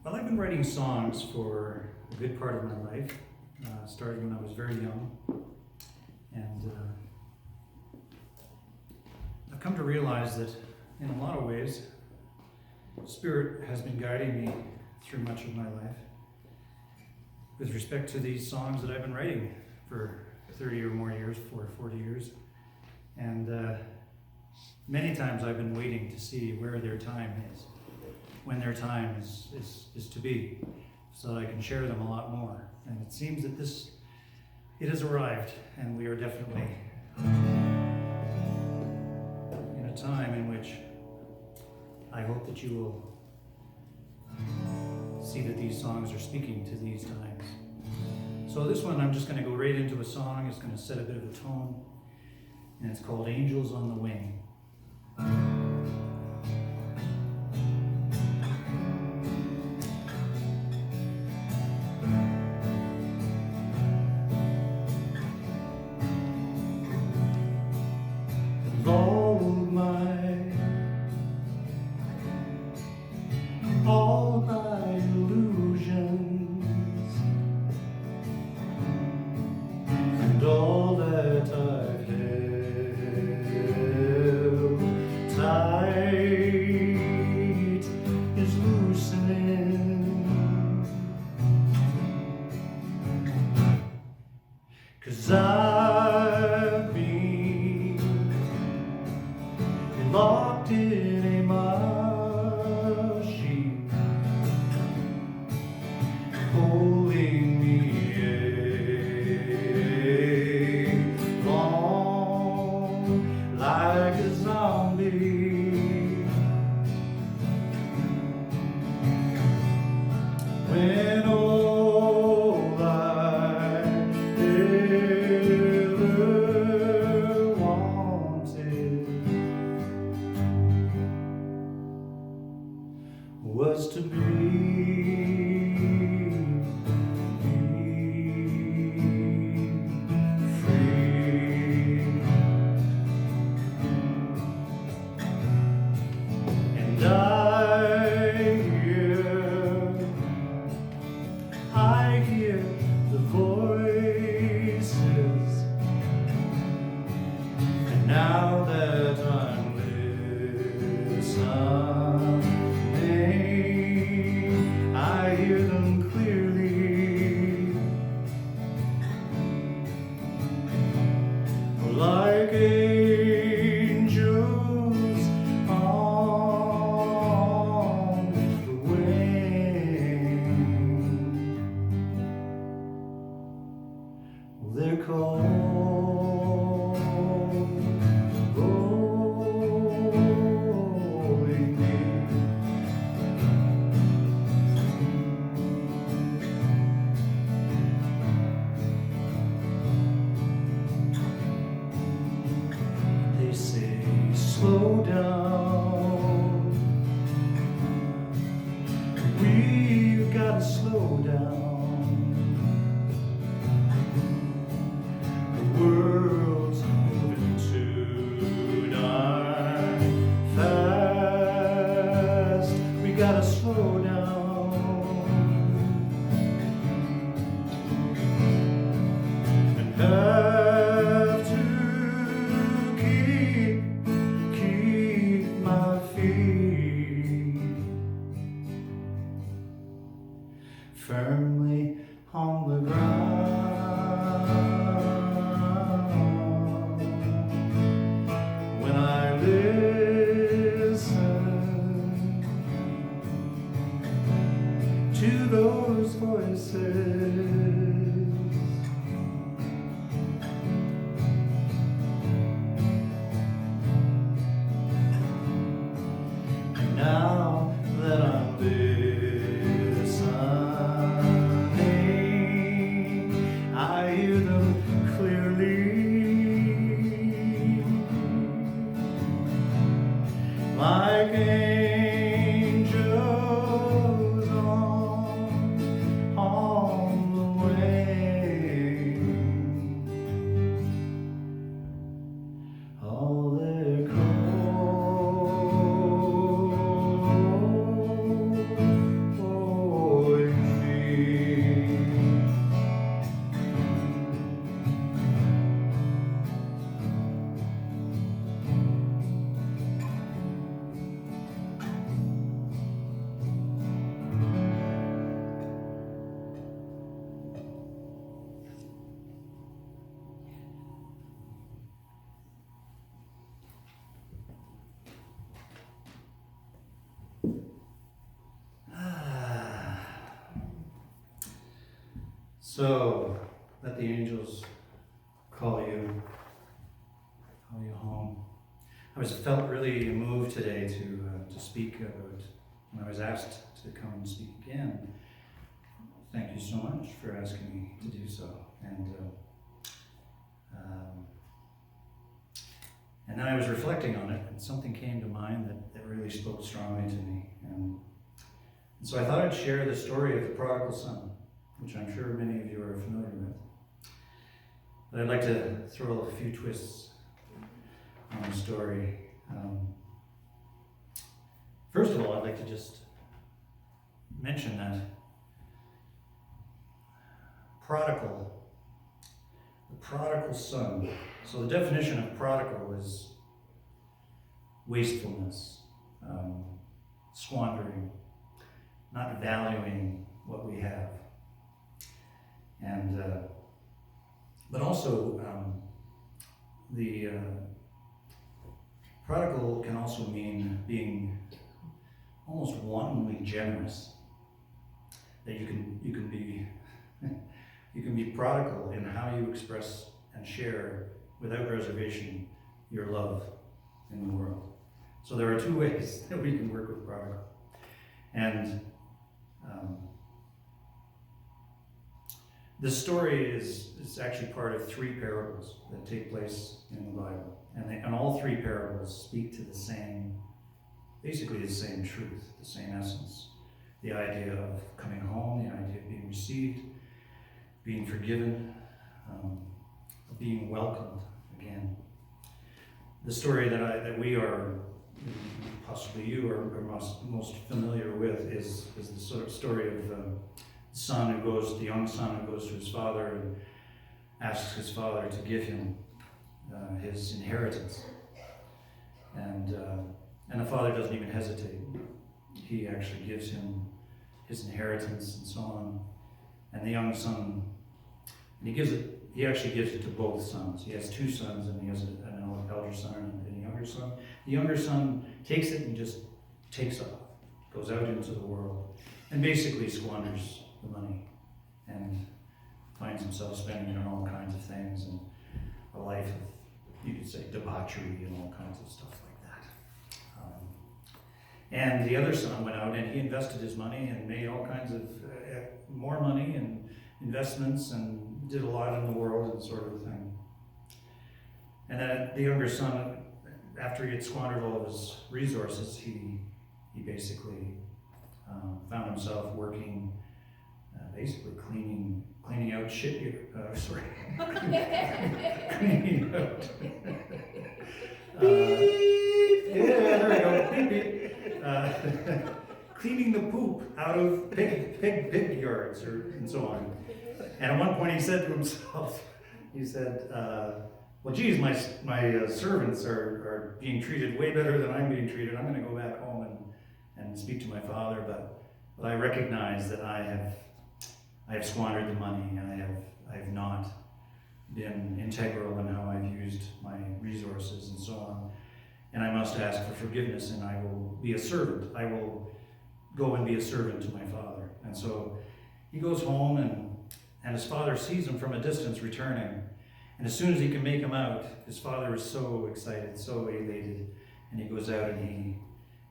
Well, I've been writing songs for a good part of my life, started when I was very young, and I've come to realize that in a lot of ways, Spirit has been guiding me through much of my life with respect to these songs that I've been writing for 30 or more years, for 40 years, and many times I've been waiting to see where their time is, when their time is to be, so that I can share them a lot more. And it seems that it has arrived, and we are definitely in a time in which I hope that you will see that these songs are speaking to these times. So this one, I'm just going to go right into a song. It's going to set a bit of a tone, and it's called Angels on the Wing. Cause I've been locked in a machine, holding me long like a zombie. When all I ever wanted was to be free. And I hear the voices, and now that I'm listening, I hear them clearly, like angels on the wing. They're called rolling me. They say, slow down. We've got to slow down. The world So, let the angels call you home. I felt really moved today to speak about, when I was asked to come and speak again. Thank you so much for asking me to do so. And then I was reflecting on it, and something came to mind that really spoke strongly to me. And so I thought I'd share the story of the prodigal son, which I'm sure many of you are familiar with. But I'd like to throw a few twists on the story. First of all, I'd like to just mention that the prodigal son. So the definition of prodigal is wastefulness, squandering, not valuing what we have. And but also the prodigal can also mean being almost wantonly generous. That you can be you can be prodigal in how you express and share without reservation your love in the world. So there are two ways that we can work with prodigal. And this story is actually part of 3 parables that take place in the Bible. And all 3 parables speak to basically the same truth, the same essence. The idea of coming home, the idea of being received, being forgiven, being welcomed again. The story that we are, possibly you are most familiar with is the sort of story of the young son who goes to his father and asks his father to give him his inheritance. And the father doesn't even hesitate. He actually gives him his inheritance and so on. And the young son, and he actually gives it to both sons. He has 2 sons, and he has an elder son and a younger son. The younger son takes it and just takes off, goes out into the world, and basically squanders the money and finds himself spending it on all kinds of things and a life of, you could say, debauchery and all kinds of stuff like that. And the other son went out and he invested his money and made all kinds of more money and investments and did a lot in the world and sort of a thing. And then the younger son, after he had squandered all of his resources, he basically found himself working, basically cleaning out shit here. Cleaning out. Yeah, there we go. Beep, beep. Cleaning the poop out of pig yards and so on. And at one point he said to himself, he said, well, geez, my servants are being treated way better than I'm being treated. I'm going to go back home and speak to my father, but I recognize that I have squandered the money, and I have not been integral in how I've used my resources and so on. And I must ask for forgiveness, and I will be a servant. I will go and be a servant to my father. And so he goes home, and his father sees him from a distance returning. And as soon as he can make him out, his father is so excited, so elated, and he goes out and he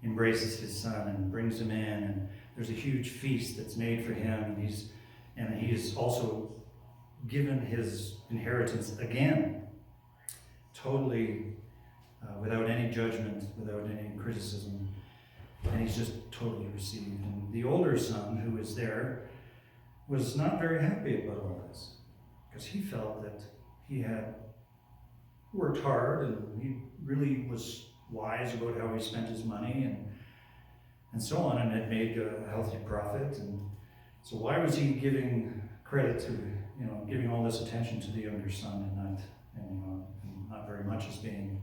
embraces his son and brings him in, and there's a huge feast that's made for him, and he is also given his inheritance again, totally without any judgment, without any criticism, and he's just totally received. And the older son, who was there, was not very happy about all this, because he felt that he had worked hard and he really was wise about how he spent his money and so on, and had made a healthy profit. And so why was he giving credit to, giving all this attention to the younger son and not very much is being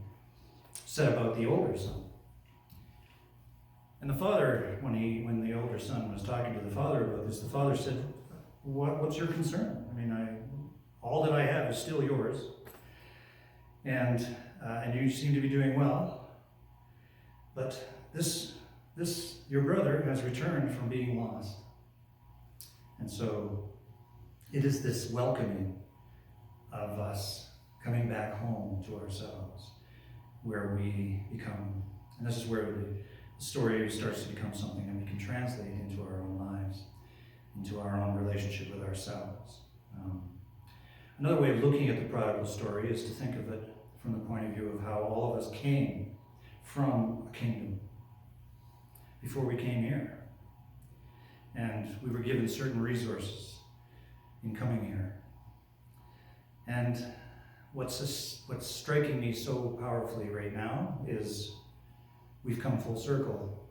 said about the older son? And the father, when the older son was talking to the father about this, the father said, what's your concern? I mean, all that I have is still yours, and you seem to be doing well, but this your brother has returned from being lost. And so it is this welcoming of us coming back home to ourselves, where we become, and this is where the story starts to become something that we can translate into our own lives, into our own relationship with ourselves. Another way of looking at the prodigal story is to think of it from the point of view of how all of us came from a kingdom before we came here. And we were given certain resources in coming here. And what's striking me so powerfully right now is we've come full circle.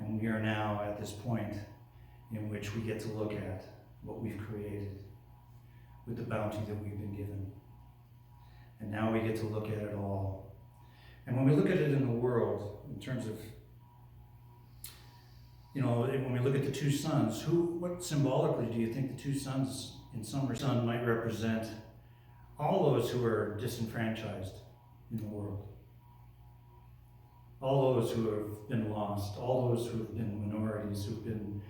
And we are now at this point in which we get to look at what we've created with the bounty that we've been given. And now we get to look at it all. And when we look at it in the world, in terms of, when we look at the two suns, what symbolically do you think the two suns in some sun might represent? All those who are disenfranchised in the world. All those who have been lost, all those who have been minorities, who've been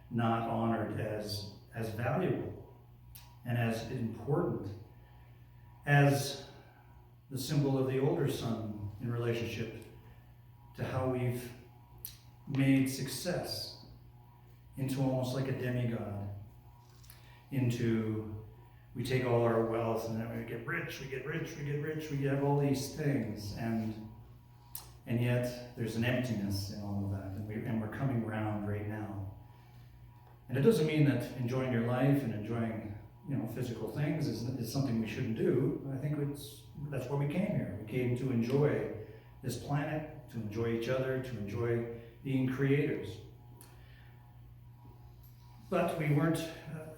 not honored as valuable and as important as the symbol of the older sun in relationship to how we've made success into almost like a demigod, into we take all our wealth and then we get rich, we have all these things, and yet there's an emptiness in all of that, and we're coming around right now. And it doesn't mean that enjoying your life and enjoying physical things is something we shouldn't do. I think that's why we came here. We came to enjoy this planet, to enjoy each other, to enjoy being creators. But we weren't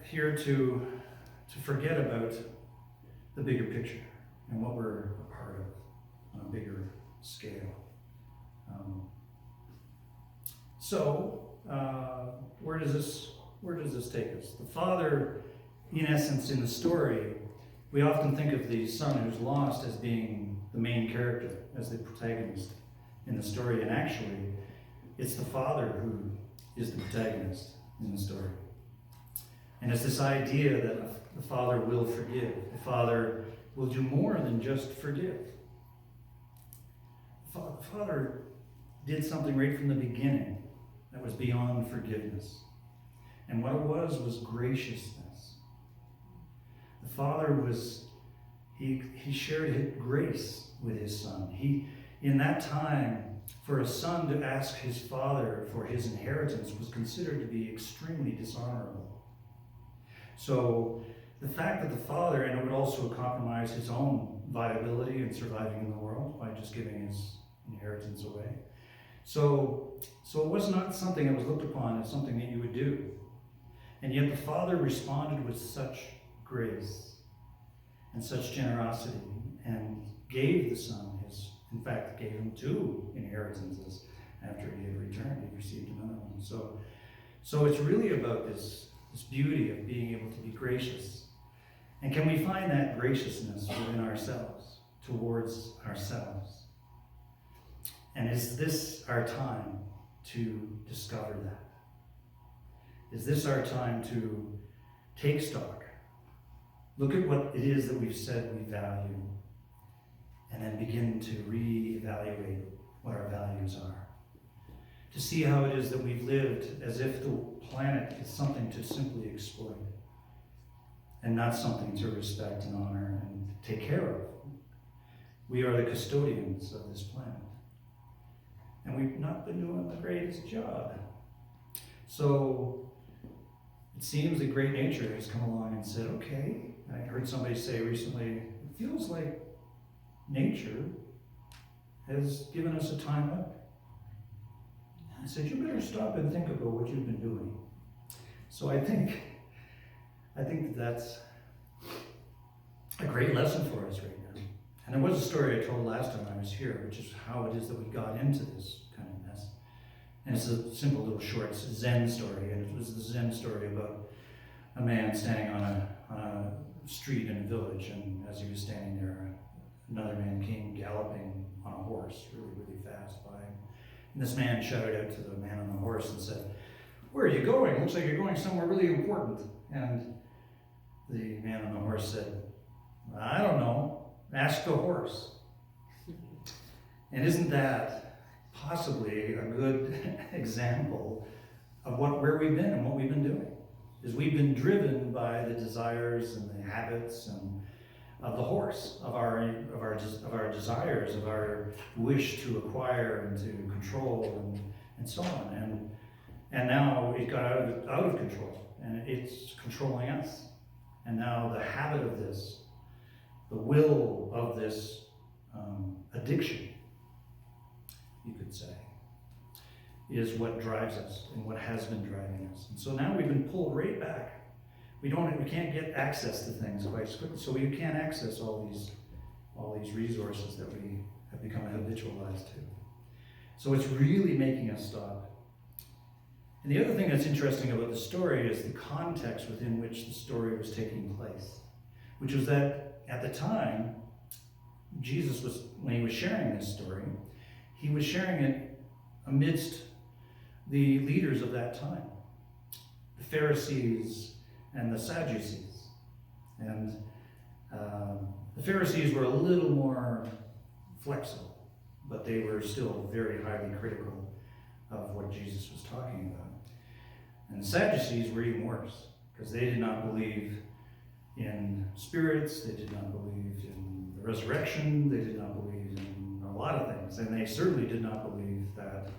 here to forget about the bigger picture and what we're a part of on a bigger scale. Where does this take us? The father, in essence, in the story, we often think of the son who's lost as being the main character, as the protagonist in the story, and actually, it's the father who is the protagonist in the story. And it's this idea that the father will forgive. The father will do more than just forgive. The father did something right from the beginning that was beyond forgiveness. And what it was graciousness. The father he shared his grace with his son. In that time, for a son to ask his father for his inheritance was considered to be extremely dishonorable. So the fact that the father, and it would also compromise his own viability and surviving in the world by just giving his inheritance away. So it was not something that was looked upon as something that you would do. And yet the father responded with such grace and such generosity and gave the son gave him 2 inheritances after he had returned. He received another one. So it's really about this beauty of being able to be gracious. And can we find that graciousness within ourselves, towards ourselves? And is this our time to discover that? Is this our time to take stock, look at what it is that we've said we value, and then begin to reevaluate what our values are? To see how it is that we've lived as if the planet is something to simply exploit and not something to respect and honor and take care of. We are the custodians of this planet. And we've not been doing the greatest job. So it seems that great nature has come along and said, okay, I heard somebody say recently, it feels like nature has given us a time out. I said, you better stop and think about what you've been doing. So I think that's a great lesson for us right now. And there was a story I told last time I was here, which is how it is that we got into this kind of mess. And it's a simple little short Zen story, and it was the Zen story about a man standing on a street in a village, and as he was standing there, another man came galloping on a horse really, really fast by him. And this man shouted out to the man on the horse and said, "Where are you going? Looks like you're going somewhere really important." And the man on the horse said, I don't know, ask the horse. And isn't that possibly a good example of where we've been and what we've been doing? Is we've been driven by the desires and the habits and of the horse, of our desires, of our wish to acquire and to control and so on. And now it got out of control, and it's controlling us. And now the habit of this, the will of this addiction, you could say, is what drives us and what has been driving us. And so now we've been pulled right back. We can't get access to things quite as quickly, so we can't access all these resources that we have become habitualized to. So it's really making us stop. And the other thing that's interesting about the story is the context within which the story was taking place, which was that at the time, Jesus was, when he was sharing this story, he was sharing it amidst the leaders of that time, the Pharisees and the Sadducees. And the Pharisees were a little more flexible, but they were still very highly critical of what Jesus was talking about. And the Sadducees were even worse, because they did not believe in spirits, they did not believe in the resurrection, they did not believe in a lot of things, and they certainly did not believe that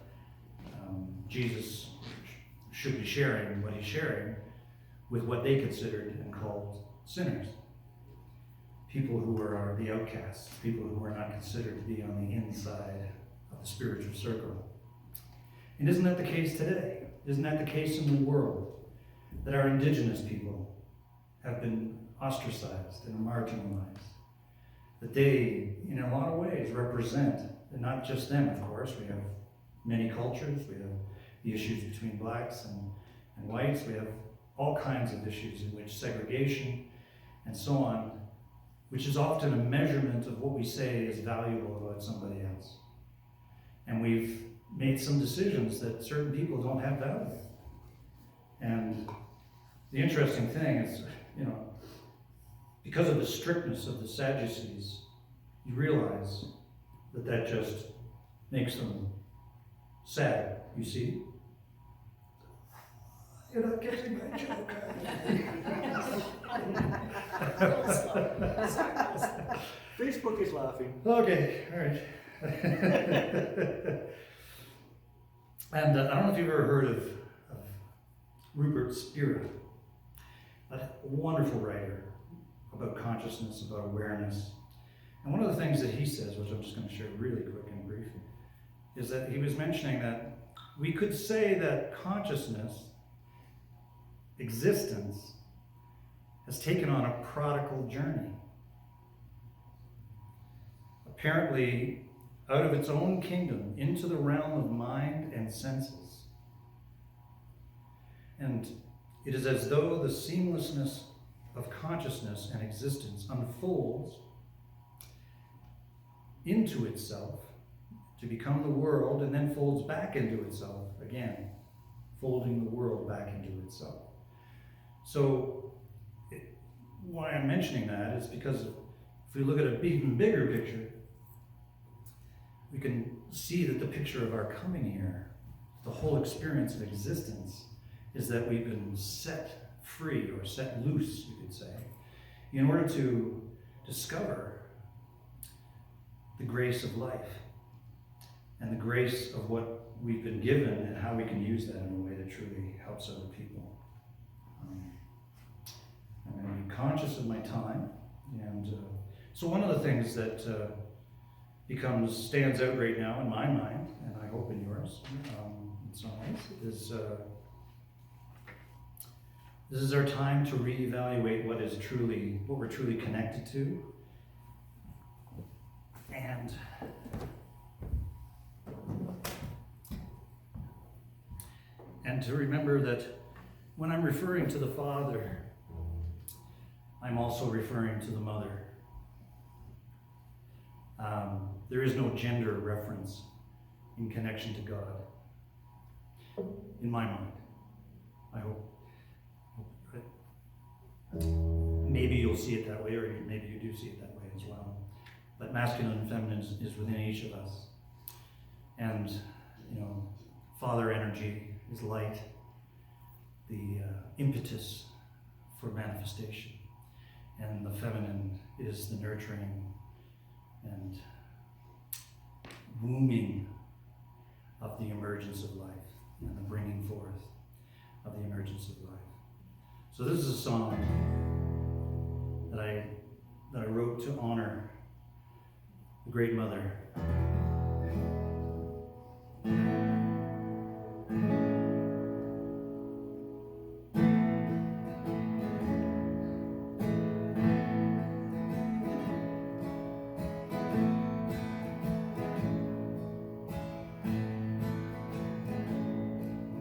Jesus should be sharing what he's sharing with what they considered and called sinners. People who were the outcasts, people who were not considered to be on the inside of the spiritual circle. And isn't that the case today? Isn't that the case in the world? That our indigenous people have been ostracized and marginalized. That they, in a lot of ways, represent, and not just them, of course. We have many cultures. We have the issues between blacks and whites. We have all kinds of issues in which segregation and so on, which is often a measurement of what we say is valuable about somebody else. And we've made some decisions that certain people don't have value. And the interesting thing is, because of the strictness of the Sadducees, you realize that just makes them sad, you see? You're not getting my joke. Facebook is laughing. Okay, all right. And I don't know if you've ever heard of Rupert Spira, a wonderful writer about consciousness, about awareness. And one of the things that he says, which I'm just going to share really quick and briefly, is that he was mentioning that we could say that consciousness, existence, has taken on a prodigal journey. Apparently, out of its own kingdom, into the realm of mind and senses. And it is as though the seamlessness of consciousness and existence unfolds into itself to become the world, and then folds back into itself again, folding the world back into itself. So why I'm mentioning that is because if we look at an even bigger picture, we can see that the picture of our coming here, the whole experience of existence, is that we've been set free, or set loose, you could say, in order to discover the grace of life and the grace of what we've been given and how we can use that in a way that truly helps other people. I'm going to be conscious of my time, and so one of the things that stands out right now in my mind, and I hope in yours, in some ways, is this is our time to reevaluate what we're truly connected to, and to remember that when I'm referring to the Father, I'm also referring to the Mother. There is no gender reference in connection to God, in my mind, I hope. maybe you'll see it that way, or maybe you do see it that way as well. But masculine and feminine is within each of us. And, you know, father energy is light, the impetus for manifestation. And the feminine is the nurturing and wombing of the emergence of life and the bringing forth of the emergence of life. So this is a song that I wrote to honor the Great Mother.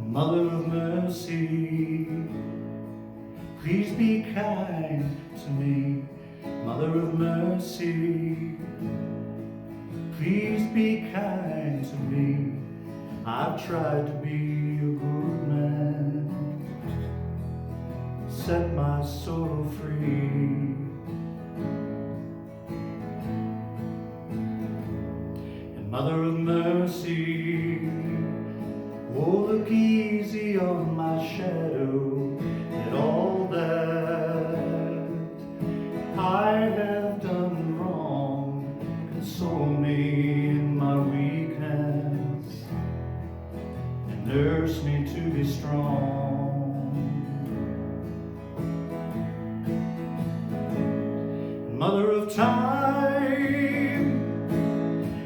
Mother of mercy, please be kind to me. Mother of mercy, please be kind to me. I've tried to be a good man, set my soul free. And Mother of mercy, oh, look easy on my shadow, at all that I have done wrong. Console me in my weakness and nurse me to be strong. And Mother of time,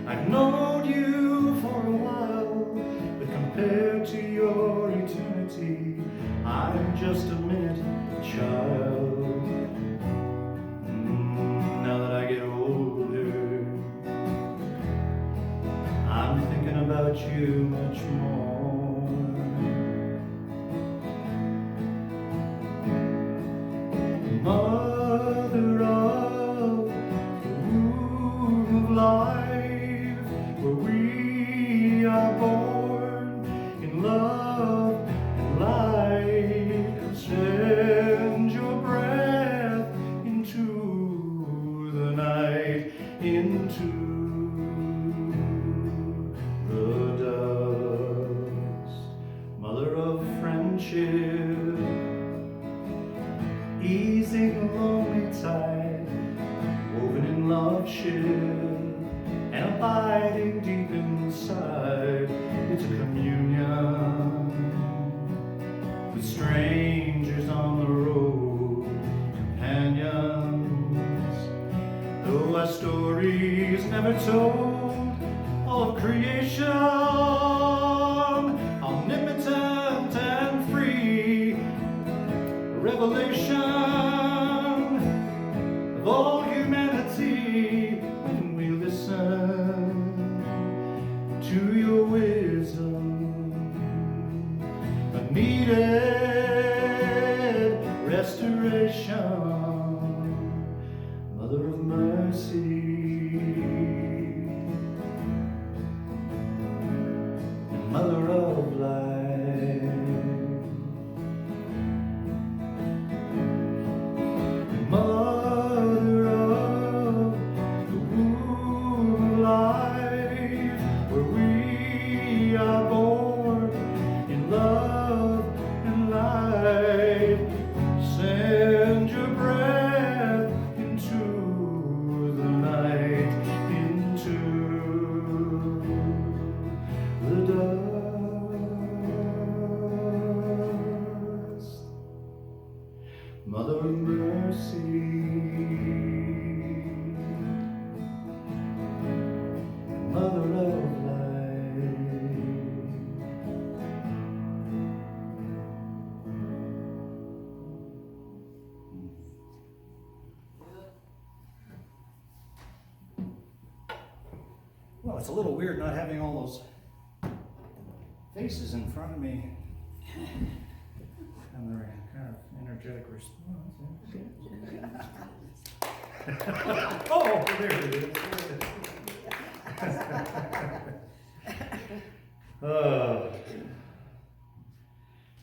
I've known you for a while, but compared to your eternity, I'm just a minute child. Now that I get older, I'm thinking about you much more. Mother of the womb of life, where we are born in love and light, send your breath into the night, into the dust. Mother of friendship, easing a lonely tide, woven in loveship and abiding deep inside. It's a communion with strangers on the road, companions, though our stories never told, all of creation, omnipotent and free, revelation of all humanity, when we listen to your wisdom, a needed restoration. Mother of mercy, and Mother of life, and Mother of the womb of life, where we are born in love and light. Send your breath into the night, into the dust. Mother of mercy, Mother of light. Well, it's a little weird not having all those faces in front of me and their kind of energetic response. Oh, there it is.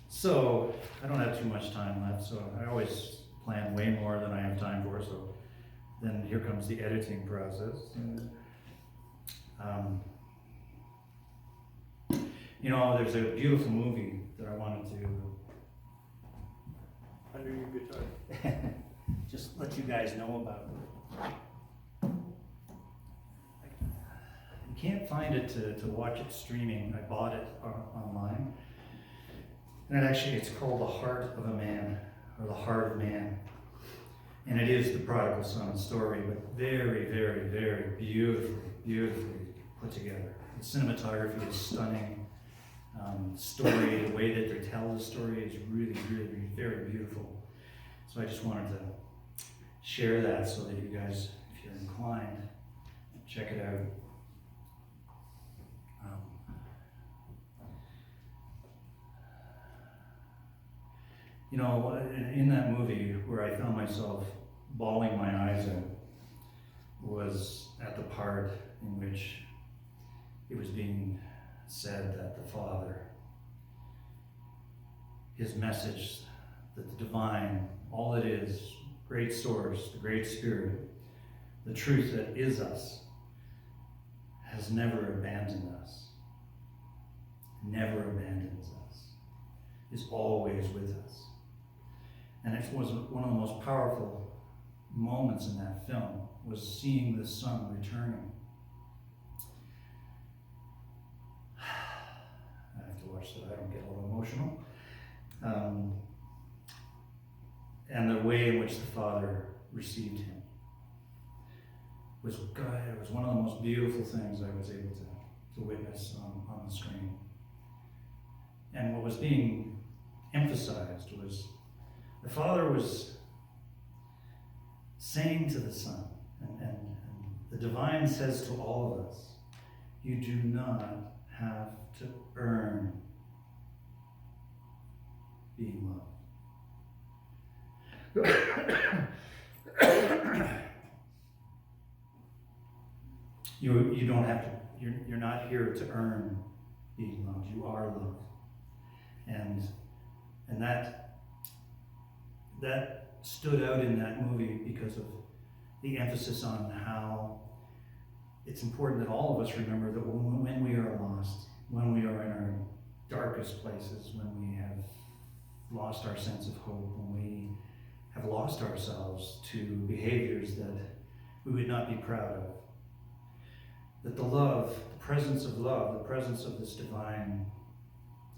So, I don't have too much time left, so I always plan way more than I have time for, so then here comes the editing process. You know, there's a beautiful movie that I wanted to Under your guitar. just let you guys know about. You can't find it to watch it streaming. I bought it online. And it's called The Heart of a Man, or The Heart of Man. And it is the prodigal son story, but very, very, very beautifully put together. The cinematography is stunning. Story, the way that they tell the story is really, really very beautiful. So I just wanted to share that so that you guys, if you're inclined, check it out. You know, in that movie where I found myself bawling my eyes out was at the part in which it was being said that the Father, his message, that the divine, all it is, great source, the great spirit, the truth that is us, has never abandoned us, never abandons us, is always with us. And it was one of the most powerful moments in that film, was seeing the son returning. I have to watch that, I don't get all emotional. And the way in which the Father received him was one of the most beautiful things I was able to witness on the screen. And what was being emphasized was the Father was saying to the Son, and the divine says to all of us, you do not have to earn being loved. You don't have to, you're not here to earn being loved. You are loved. And that stood out in that movie because of the emphasis on how it's important that all of us remember that when we are lost, when we are in our darkest places, when we have lost our sense of hope, when we have lost ourselves to behaviors that we would not be proud of, that the love, the presence of love, the presence of this divine,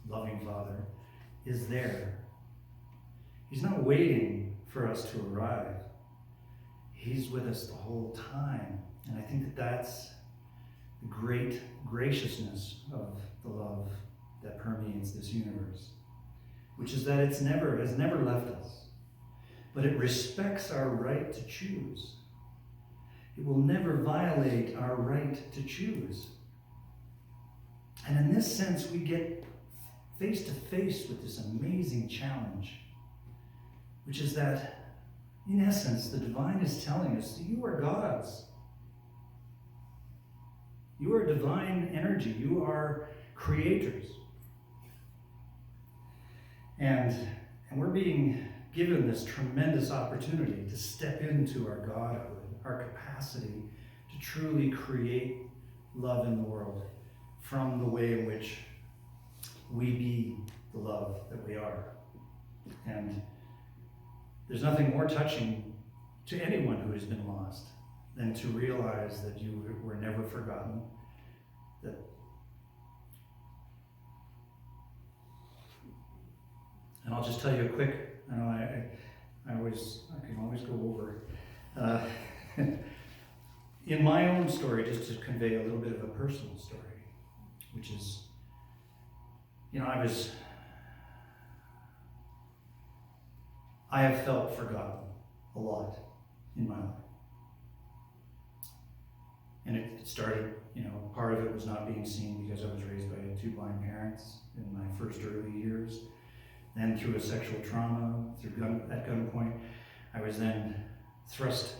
loving Father is there. He's not waiting for us to arrive. He's with us the whole time. And I think that that's the great graciousness of the love that permeates this universe, which is that has never left us, but it respects our right to choose. It will never violate our right to choose. And in this sense, we get face to face with this amazing challenge, which is that, in essence, the divine is telling us that you are gods. You are divine energy. You are creators. And we're being given this tremendous opportunity to step into our godhood, our capacity to truly create love in the world from the way in which we be the love that we are. And there's nothing more touching to anyone who has been lost than to realize that you were never forgotten, that and I'll just tell you a quick, I know I can always go over. In my own story, just to convey a little bit of a personal story, which is, I have felt forgotten a lot in my life. And it started, part of it was not being seen because I was raised by two blind parents in my first early years. Then through a sexual trauma, at gunpoint, I was then thrust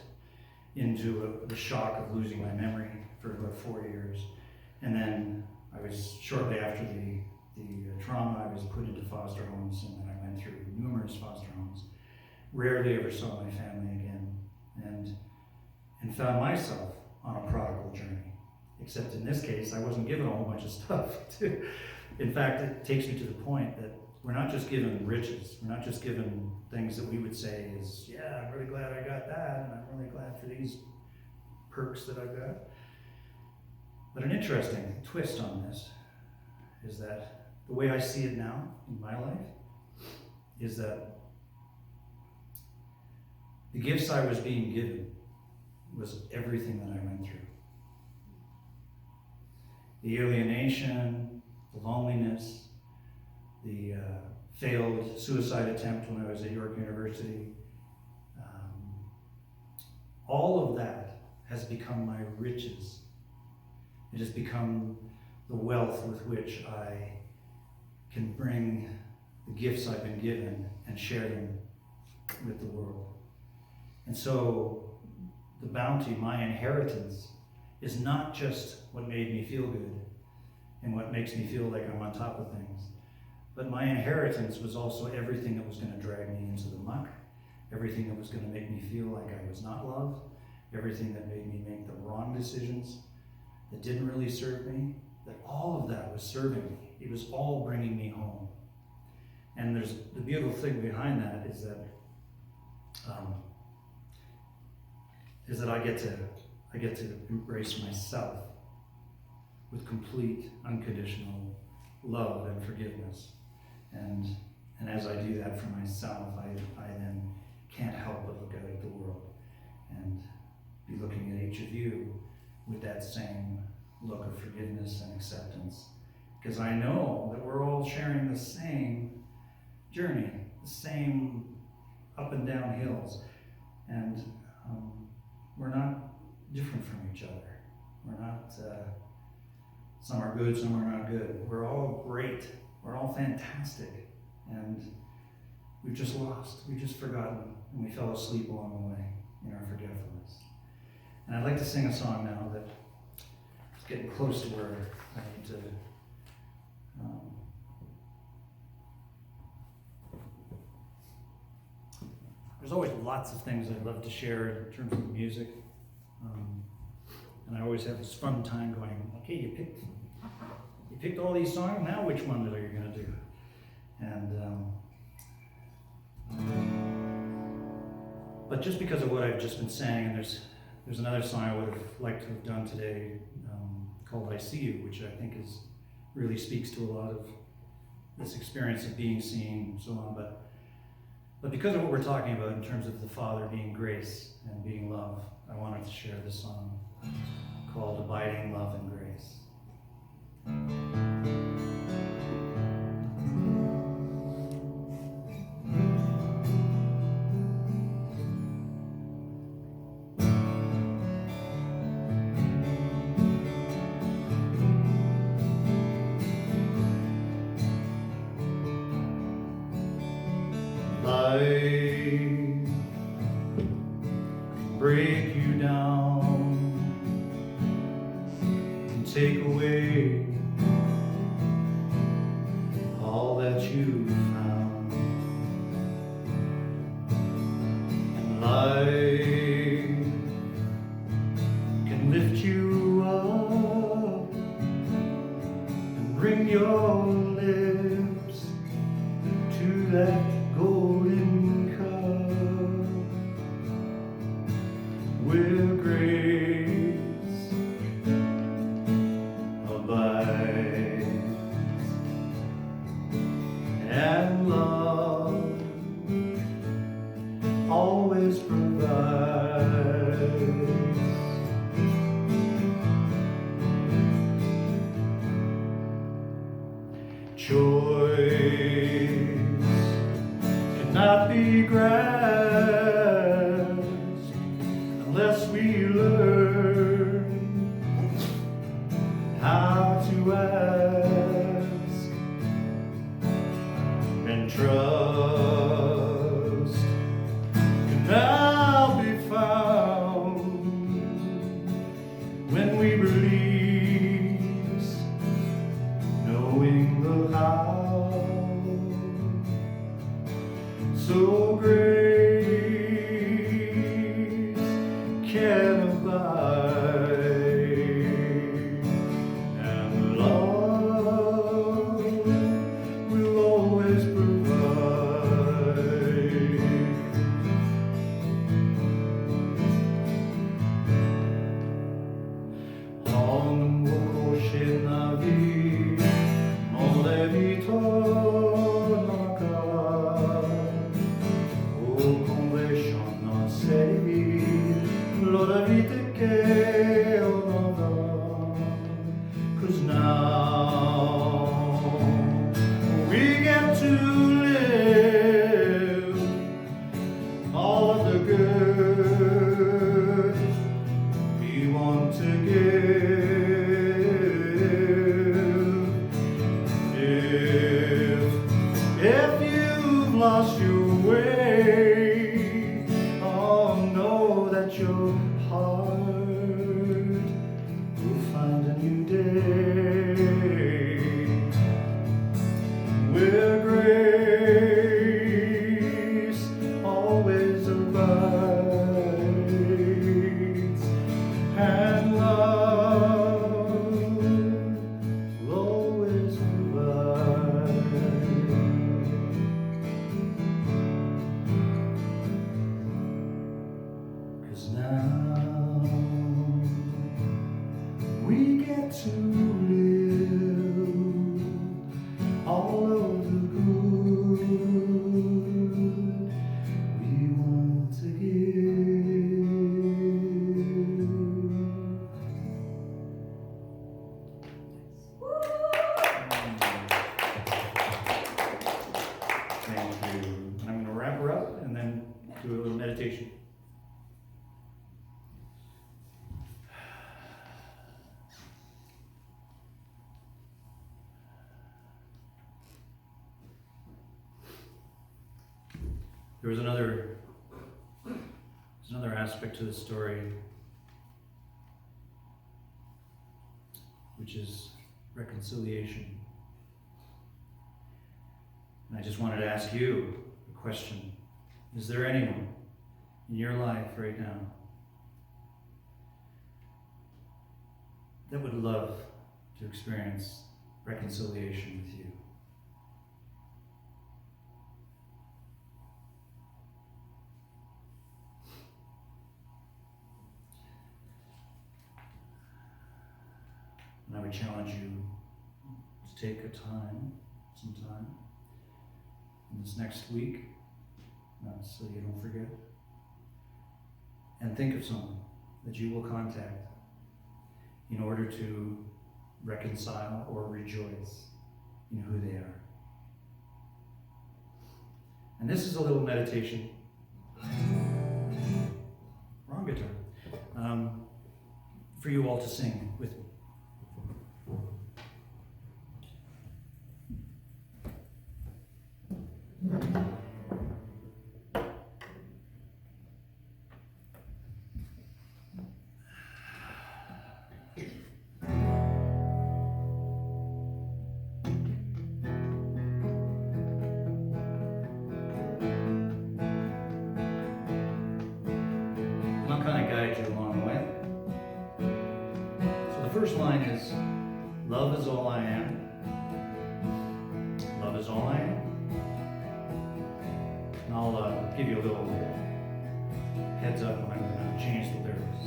into the shock of losing my memory for about 4 years. And then shortly after the trauma, I was put into foster homes, and then I went through numerous foster homes rarely ever saw my family again, and found myself on a prodigal journey. Except in this case, I wasn't given a whole bunch of stuff. In fact, it takes me to the point that we're not just given riches. We're not just given things that we would say is, yeah, I'm really glad I got that, and I'm really glad for these perks that I've got. But an interesting twist on this is that the way I see it now in my life is that the gifts I was being given was everything that I went through. The alienation, the loneliness, the failed suicide attempt when I was at York University, all of that has become my riches. It has become the wealth with which I can bring the gifts I've been given and share them with the world. And so the bounty, my inheritance, is not just what made me feel good and what makes me feel like I'm on top of things, but my inheritance was also everything that was going to drag me into the muck, everything that was going to make me feel like I was not loved, everything that made me make the wrong decisions that didn't really serve me, that all of that was serving me. It was all bringing me home. And there's the beautiful thing behind that is that I get to embrace myself with complete unconditional love and forgiveness. And as I do that for myself, I then can't help but look out at the world and be looking at each of you with that same look of forgiveness and acceptance. Because I know that we're all sharing the same journey, the same up and down hills. And we're not different from each other. We're not, some are good, some are not good. We're all great. We're all fantastic. And we've just lost, we've just forgotten, and we fell asleep along the way in our forgetfulness. And I'd like to sing a song now that is getting close to where I need to there's always lots of things I'd love to share in terms of music. And I always have this fun time going, okay, you picked all these songs, now which one are you going to do? But just because of what I've just been saying, and there's another song I would have liked to have done today called I See You, which I think really speaks to a lot of this experience of being seen and so on. But because of what we're talking about in terms of the Father being grace and being love, I wanted to share this song called Abiding Love and Grace. Life break you down and take away all that you found, and life can lift you up and bring your lips to that golden cup where grace abides and love always provides. Choice cannot be grasped unless we learn how to ask and trust can now be found when we release knowing the how. So great la vie, non devi tornare, o conversion non sei, lo da vita che ho, 'cause now we get to live all of the good we want to give. If you've lost your way, oh, know that your heart will find a new day where grace always abides and love will always provide. 'Cause now we get to live all of the good we want to give. Thank you. And I'm going to wrap her up and then do a little meditation. There's another aspect to the story, which is reconciliation. And I just wanted to ask you a question. Is there anyone in your life right now that would love to experience reconciliation with you? And I would challenge you to take some time in this next week, not so you don't forget, and think of someone that you will contact in order to reconcile or rejoice in who they are. And this is a little meditation. Wrong guitar. For you all to sing with me. I'll kind of guide you along the way. So the first line is, love is all I am. Love is all I am. And I'll give you a little heads up when I'm going to change the lyrics.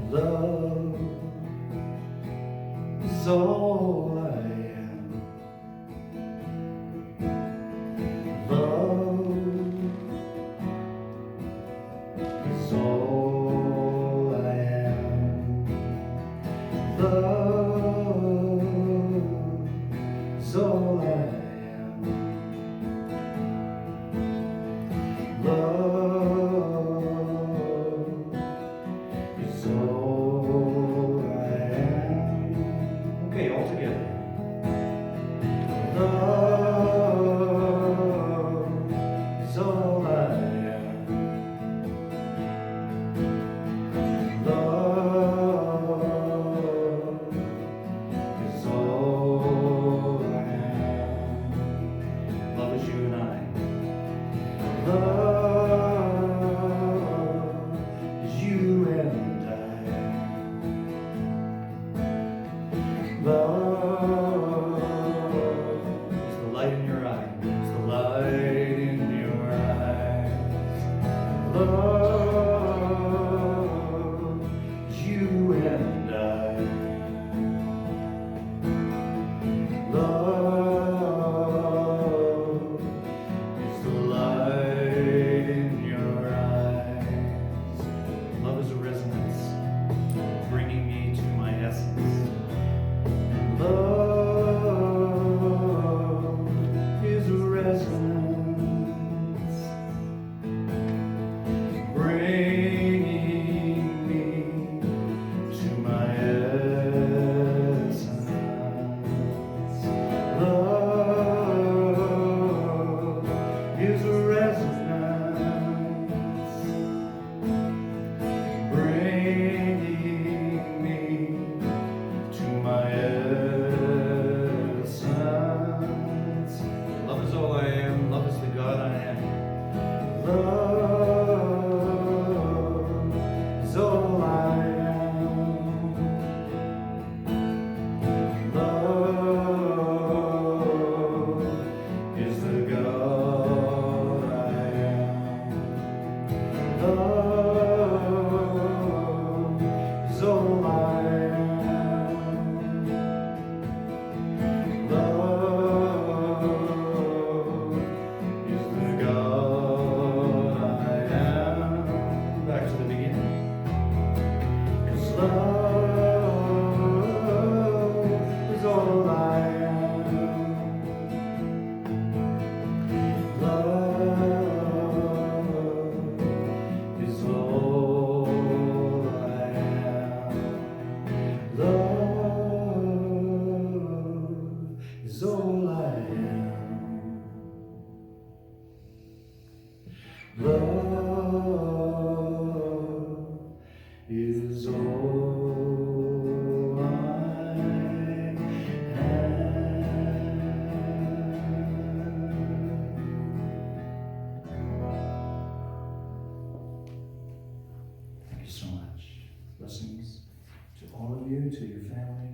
Love is all I am. Love is all I am. Love is all I am. Love is all I am. Okay, all together. Love is all I am. Love is all I am. Love is all I am. Love is all I am. Love is all I am. Thank you so much. Blessings to all of you, to your family.